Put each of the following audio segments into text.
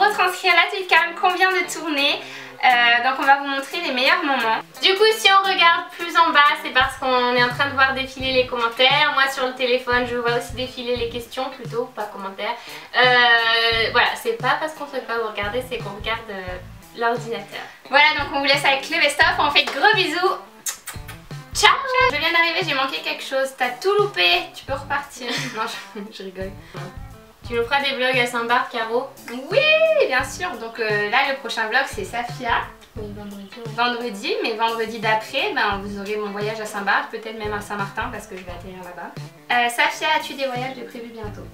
retranscrire la webcam qu'on vient de tourner. Donc on va vous montrer les meilleurs moments. Du coup si on regarde plus en bas c'est parce qu'on est en train de voir défiler les commentaires. Moi sur le téléphone je vois aussi défiler les questions plutôt, pas commentaires. Voilà, c'est pas parce qu'on ne souhaite pas vous regarder, c'est qu'on regarde l'ordinateur. Voilà, donc on vous laisse avec le best-of, on fait de gros bisous. Ciao. Je viens d'arriver, j'ai manqué quelque chose, t'as tout loupé, tu peux repartir. Non, je rigole. Tu nous feras des vlogs à Saint-Barth, Caro? Oui, bien sûr. Donc là, le prochain vlog, c'est Safia. Oui, vendredi. Ouais. Vendredi, mais vendredi d'après, ben, vous aurez mon voyage à Saint-Barth, peut-être même à Saint-Martin, parce que je vais atterrir là-bas. Safia, as-tu des voyages de prévus bientôt?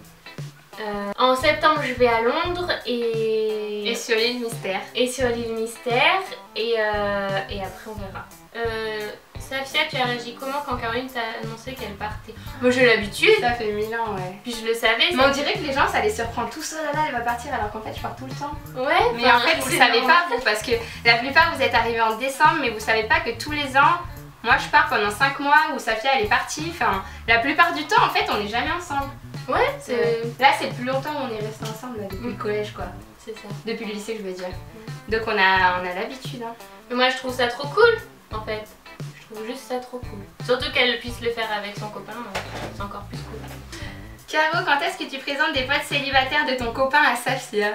En septembre, je vais à Londres et sur l'île Mystère. Et sur l'île Mystère, et après, on verra. Safia, tu as réagi comment quand Caroline t'a annoncé qu'elle partait? Moi j'ai l'habitude. Ça fait 1000 ans, ouais. Puis je le savais. Mais on dirait que les gens ça les surprend tous. Oh là là, elle va partir alors qu'en fait je pars tout le temps. Ouais. Mais en fait vous le savez pas vous parce que la plupart vous êtes arrivés en décembre mais vous savez pas que tous les ans, moi je pars pendant 5 mois où Safia elle est partie. Enfin la plupart du temps en fait on n'est jamais ensemble. Ouais. Là c'est le plus longtemps où on est restés ensemble là, depuis le collège quoi. C'est ça. Depuis le lycée je veux dire. Donc on a l'habitude. Hein. Mais moi je trouve ça trop cool en fait. Je trouve juste ça trop cool. Surtout qu'elle puisse le faire avec son copain, c'est encore plus cool. Caro, quand est-ce que tu présentes des potes célibataires de ton copain à Safia?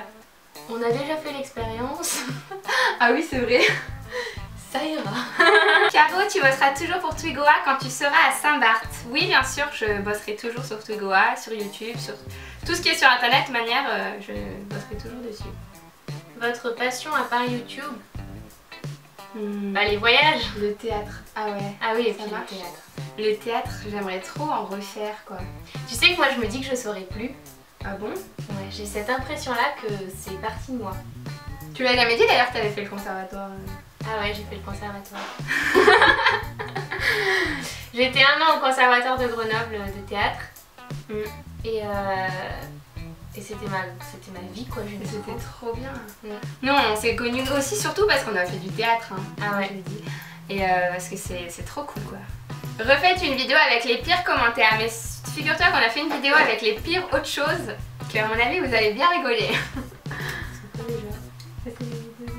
On a déjà fait l'expérience. Ah oui, c'est vrai. Ça ira. Caro, tu bosseras toujours pour Twigoa quand tu seras à Saint-Barth. Oui, bien sûr, je bosserai toujours sur Twigoa, sur YouTube, sur tout ce qui est sur internet. De manière, je bosserai toujours dessus. Votre passion à part YouTube? Bah les voyages. Le théâtre. Ah ouais. Ah oui, et puis le théâtre. Le théâtre, j'aimerais trop en refaire quoi. Tu sais que moi je me dis que je saurais plus. Ah bon? Ouais, j'ai cette impression là que c'est parti de moi. Tu l'as jamais dit d'ailleurs que t'avais fait le conservatoire? Ah ouais, j'ai fait le conservatoire. J'ai été 1 an au conservatoire de Grenoble de théâtre. Et c'était ma vie quoi, c'était trop bien. Nous on s'est connus aussi surtout parce qu'on a fait du théâtre hein. Ah ouais. Je le dis. Et parce que c'est trop cool quoi. Refaites une vidéo avec les pires commentaires. Mais figure-toi qu'on a fait une vidéo avec les pires autres choses que à mon avis vous avez bien rigolé. C'est quoi déjà?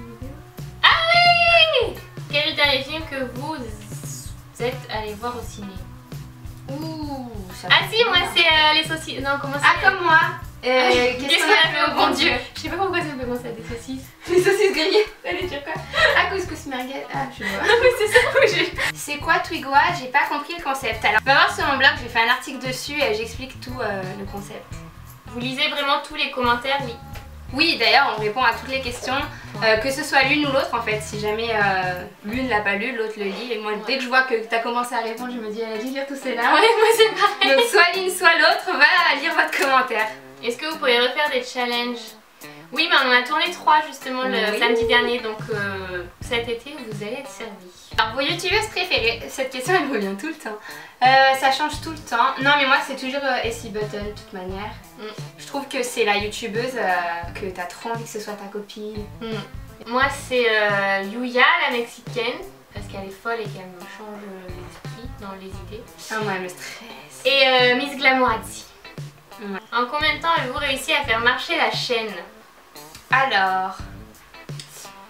Ah oui! Quel est le dernier film que vous êtes allé voir au ciné? Ouh, ah si, moi c'est les saucisses. Non, comment ça? Ah comme moi. Qu'est-ce qu'on a fait au bon Dieu? Je sais pas pourquoi ça me fait penser à des saucisses. Les saucisses grillées. Allez dire quoi? Ah couscous merguez. Ah je vois. Non mais c'est ça. C'est quoi Twigoa? J'ai pas compris le concept. Alors va voir sur mon blog, j'ai fait un article dessus et j'explique tout le concept. Vous lisez vraiment tous les commentaires? Oui. Oui d'ailleurs on répond à toutes les questions, que ce soit l'une ou l'autre en fait. Si jamais l'une l'a pas lu, l'autre le lit. Et moi dès que je vois que tu as commencé à répondre, je me dis elle a dû lire tous ceux-là. Ouais moi c'est pareil. Donc soit l'une soit l'autre, va lire votre commentaire. Est-ce que vous pourriez refaire des challenges? Oui, mais on en a tourné 3 justement le samedi dernier, donc cet été vous allez être servis. Alors vos youtubeuses préférées, cette question elle revient tout le temps. Ça change tout le temps. Non mais moi c'est toujours Essie Button de toute manière. Je trouve que c'est la youtubeuse que t'as trop envie que ce soit ta copine. Moi c'est Yuya la mexicaine, parce qu'elle est folle et qu'elle me change l'esprit dans les idées. Ah moi elle me stresse. Et Miss Glamourazzi. En combien de temps avez-vous réussi à faire marcher la chaîne? Alors,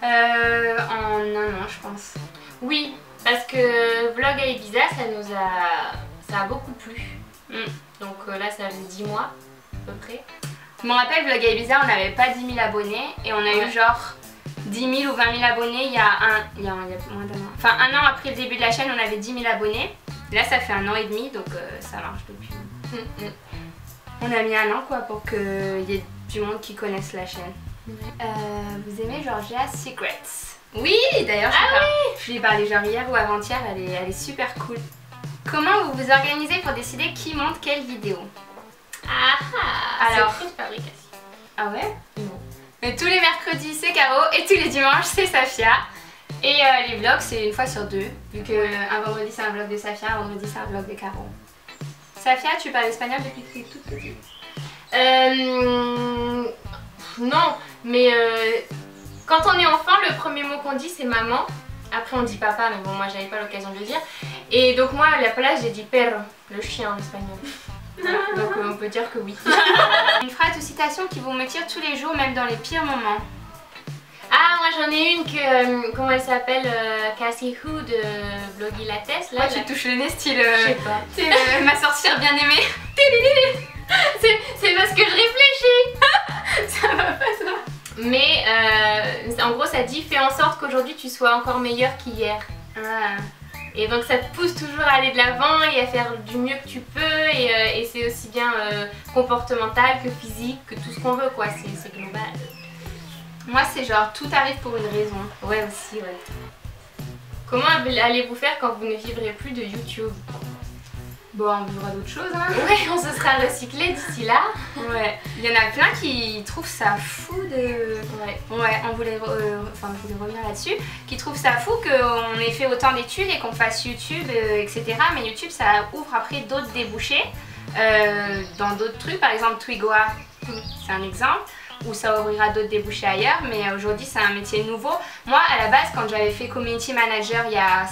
en 1 an je pense. Oui, parce que Vlog à Ibiza ça a beaucoup plu. Donc là ça fait 10 mois à peu près. Je me rappelle Vlog à Ibiza on n'avait pas 10 000 abonnés et on a eu genre 10 000 ou 20 000 abonnés il y a moins d'1 an. Enfin 1 an après le début de la chaîne on avait 10 000 abonnés. Là ça fait 1 an et demi donc ça marche depuis. On a mis 1 an quoi pour qu'il y ait du monde qui connaisse la chaîne. Vous aimez Georgia's Secrets? Oui d'ailleurs je lui ai parlé genre hier ou avant-hier, elle est super cool. Comment vous vous organisez pour décider qui monte quelle vidéo? Alors c'est fabrication. Ah ouais? Non. Mais tous les mercredis c'est Caro et tous les dimanches c'est Safia. Et les vlogs c'est 1 fois sur 2. Vu qu'un vendredi c'est un vlog de Safia, un vendredi c'est un vlog de Caro. Safia, tu parles espagnol depuis que tu es toute petite? Non, mais quand on est enfant, le premier mot qu'on dit c'est maman. Après on dit papa, mais bon moi j'avais pas l'occasion de le dire. Et donc moi à la place j'ai dit perro, le chien en espagnol. Donc on peut dire que oui. Une phrase ou citation qui vous motive tous les jours, même dans les pires moments. Ah, moi j'en ai une que, comment elle s'appelle, Cassie Who de Blogilates. Là, tu touches le nez style... je sais pas. C'est ma sorcière bien aimée. C'est parce que je réfléchis. Ça va pas toi. Mais en gros ça dit fais en sorte qu'aujourd'hui tu sois encore meilleur qu'hier. Ah. Et donc ça te pousse toujours à aller de l'avant et à faire du mieux que tu peux et c'est aussi bien comportemental que physique, que tout ce qu'on veut quoi, c'est global. Moi c'est genre tout arrive pour une raison. Ouais aussi ouais. Comment allez-vous faire quand vous ne vivrez plus de YouTube? Bon, on vivra d'autres choses hein. Ouais, on se sera recyclé d'ici là. Ouais. Il y en a plein qui trouvent ça fou de... Ouais, on voulait, je voulais revenir là-dessus. Qui trouvent ça fou qu'on ait fait autant d'études et qu'on fasse YouTube, etc. Mais YouTube, ça ouvre après d'autres débouchés dans d'autres trucs. Par exemple, Twigoa, c'est un exemple. Où ça ouvrira d'autres débouchés ailleurs. Mais aujourd'hui, c'est un métier nouveau. Moi, à la base, quand j'avais fait Community Manager il y a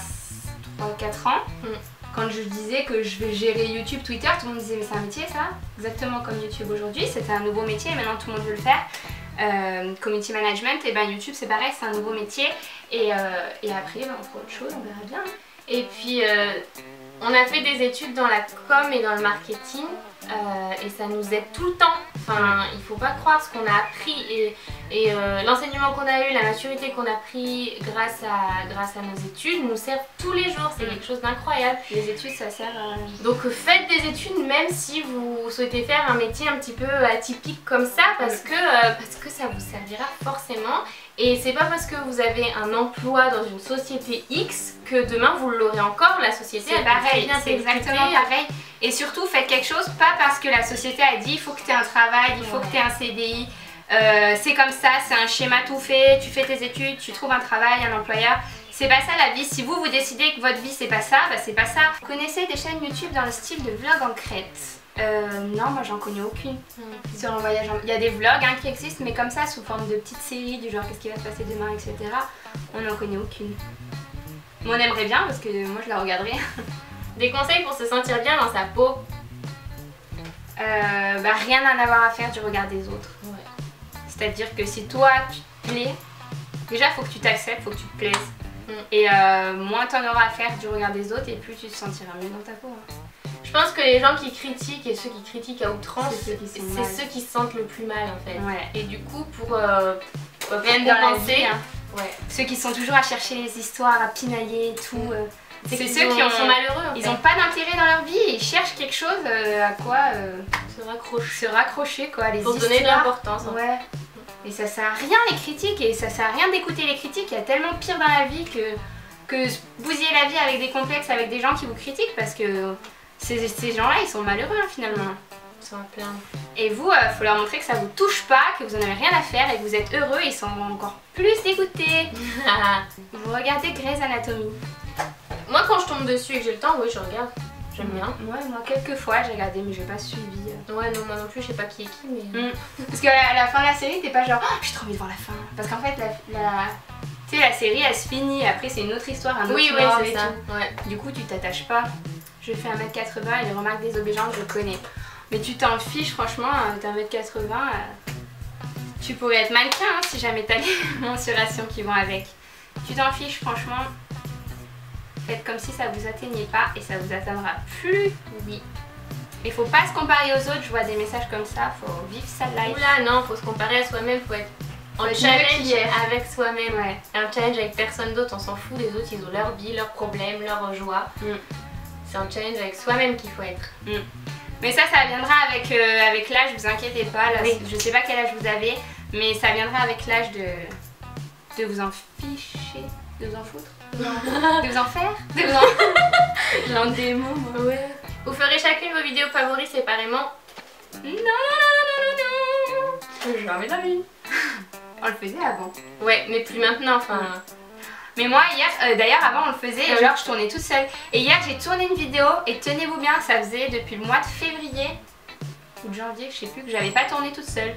3-4 ans... Quand je disais que je vais gérer YouTube, Twitter, tout le monde disait mais c'est un métier ça? Exactement comme YouTube aujourd'hui, c'était un nouveau métier et maintenant tout le monde veut le faire. Community Management, et ben YouTube c'est pareil, c'est un nouveau métier et après on fera autre chose, on verra bien. Et puis on a fait des études dans la com et dans le marketing et ça nous aide tout le temps. Enfin, il faut pas croire ce qu'on a appris et l'enseignement qu'on a eu, la maturité qu'on a pris grâce à nos études nous servent tous les jours, c'est quelque chose d'incroyable. Les études ça sert à... Donc faites des études même si vous souhaitez faire un métier un petit peu atypique comme ça parce que ça vous servira forcément. Et c'est pas parce que vous avez un emploi dans une société X que demain vous l'aurez encore, la société c'est pareil, c'est exactement pareil. Et surtout faites quelque chose, pas parce que la société a dit il faut que tu aies un travail, il faut que tu aies un CDI, c'est comme ça, c'est un schéma tout fait, tu fais tes études, tu trouves un travail, un employeur. C'est pas ça la vie, si vous décidez que votre vie c'est pas ça, bah c'est pas ça. Vous connaissez des chaînes YouTube dans le style de vlog en Crète? Non, moi j'en connais aucune. Sur un voyage il y a des vlogs qui existent, mais comme ça, sous forme de petites séries, du genre qu'est-ce qui va se passer demain, etc. On n'en connaît aucune. Mais on aimerait bien parce que moi je la regarderais. Des conseils pour se sentir bien dans sa peau? Rien à avoir à faire du regard des autres. Ouais. C'est-à-dire que si toi tu te plais, déjà faut que tu t'acceptes, faut que tu te plaises. Et moins t'en auras à faire du regard des autres et plus tu te sentiras mieux dans ta peau. Je pense que les gens qui critiquent et ceux qui critiquent à outrance, c'est ceux qui se sentent le plus mal en fait. Ouais. Et du coup pour même dans la vie, ceux qui sont toujours à chercher les histoires, à pinailler et tout. C'est ceux qui sont malheureux. Ils n'ont pas d'intérêt dans leur vie et ils cherchent quelque chose à quoi se raccrocher quoi. Les pour histoires. Donner de l'importance. Ouais. Et ça sert à rien les critiques et ça sert à rien d'écouter les critiques. Il y a tellement pire dans la vie que bousiller la vie avec des complexes, avec des gens qui vous critiquent parce que ces gens-là ils sont malheureux finalement. Ils sont pleins. Et vous, faut leur montrer que ça vous touche pas, que vous en avez rien à faire et que vous êtes heureux, ils sont encore plus dégoûtés. Vous regardez Grey's Anatomy? Moi quand je tombe dessus et que j'ai le temps, oui je regarde. J'aime bien. Ouais, moi quelques fois j'ai regardé mais j'ai pas suivi. Ouais non moi non plus je sais pas qui est qui mais... Parce qu'à la fin de la série t'es pas genre oh, j'ai trop envie de voir la fin. Parce qu'en fait tu sais la série elle se finit, après c'est une autre histoire, un autre norme et tout. Ouais. Du coup tu t'attaches pas. Je fais 1m80 et les remarques désobligeantes je connais. Mais tu t'en fiches franchement, t'es 1m80, tu pourrais être mannequin hein, si jamais t'as les mensurations qui vont avec. Tu t'en fiches franchement. Faites comme si ça vous atteignait pas et ça vous atteindra plus. Oui. Il faut pas se comparer aux autres, je vois des messages comme ça, faut vivre sa life. Oula non, faut se comparer à soi-même, faut être en challenge avec soi-même. Ouais. Un challenge avec personne d'autre, on s'en fout, les autres ils ont leur vie, leurs problèmes, leurs joies. C'est un challenge avec soi-même qu'il faut être. Mais ça viendra avec l'âge, vous inquiétez pas, là, je sais pas quel âge vous avez, mais ça viendra avec l'âge de vous en ficher, de vous en foutre. De vous en faire. J'ai un démon moi. Ouais. Vous ferez chacune vos vidéos favoris séparément? Non. Jamais de la vie. On le faisait avant. Ouais, mais plus maintenant, enfin... Mais moi hier, d'ailleurs avant on le faisait et genre je tournais toute seule. Et hier j'ai tourné une vidéo et tenez-vous bien, ça faisait depuis le mois de février ou de janvier, je sais plus, que j'avais pas tourné toute seule.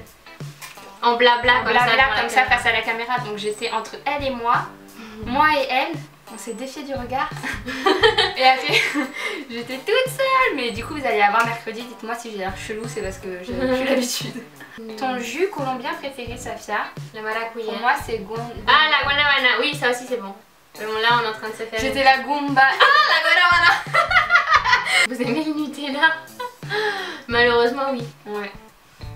En blabla, comme ça face à la caméra. Donc j'étais entre elle et moi et elle. on s'est défié du regard. Et après, j'étais toute seule. Mais du coup, vous allez la voir mercredi. Dites-moi si j'ai l'air chelou, c'est parce que j'ai plus l'habitude. Ton jus colombien préféré, Safia? La maracuya. Pour moi, c'est Ah, la guanabana. Oui, ça aussi c'est bon. Mais bon, là, on est en train de se faire... J'étais la gomba. Ah, la guanabana. Vous aimez le Nutella? Malheureusement, oui. Ouais.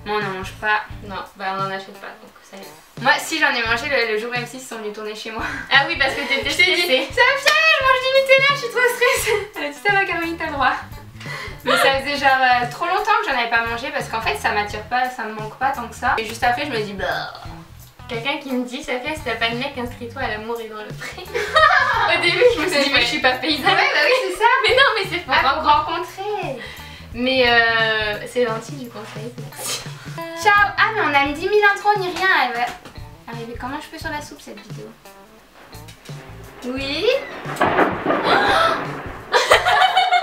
Moi, on n'en mange pas. Non, bah on n'en achète pas, donc ça y est. Moi, si j'en ai mangé le jour M6, ils sont venus tourner chez moi. Ah oui, parce que t'étais stressée. Safia, je mange du Nutella, je suis trop stressée. Elle a dit ça va, Caroline, t'as le droit. Mais ça faisait genre trop longtemps que j'en avais pas mangé parce qu'en fait ça m'attire pas, ça me manque pas tant que ça. Et juste après je me dis bah... Quelqu'un qui me dit Safia, si t'as pas de mec, inscris-toi à l'amour et dans le pré. Au début je me suis dit mais je suis pas paysanne. Ouais bah oui c'est ça. Mais non mais c'est pour rencontrer. Mais c'est gentil du conseil, merci. Ciao. Ah mais on a 10 000 intros ni rien. Elle va arriver comme un cheveu sur la soupe cette vidéo. Oui.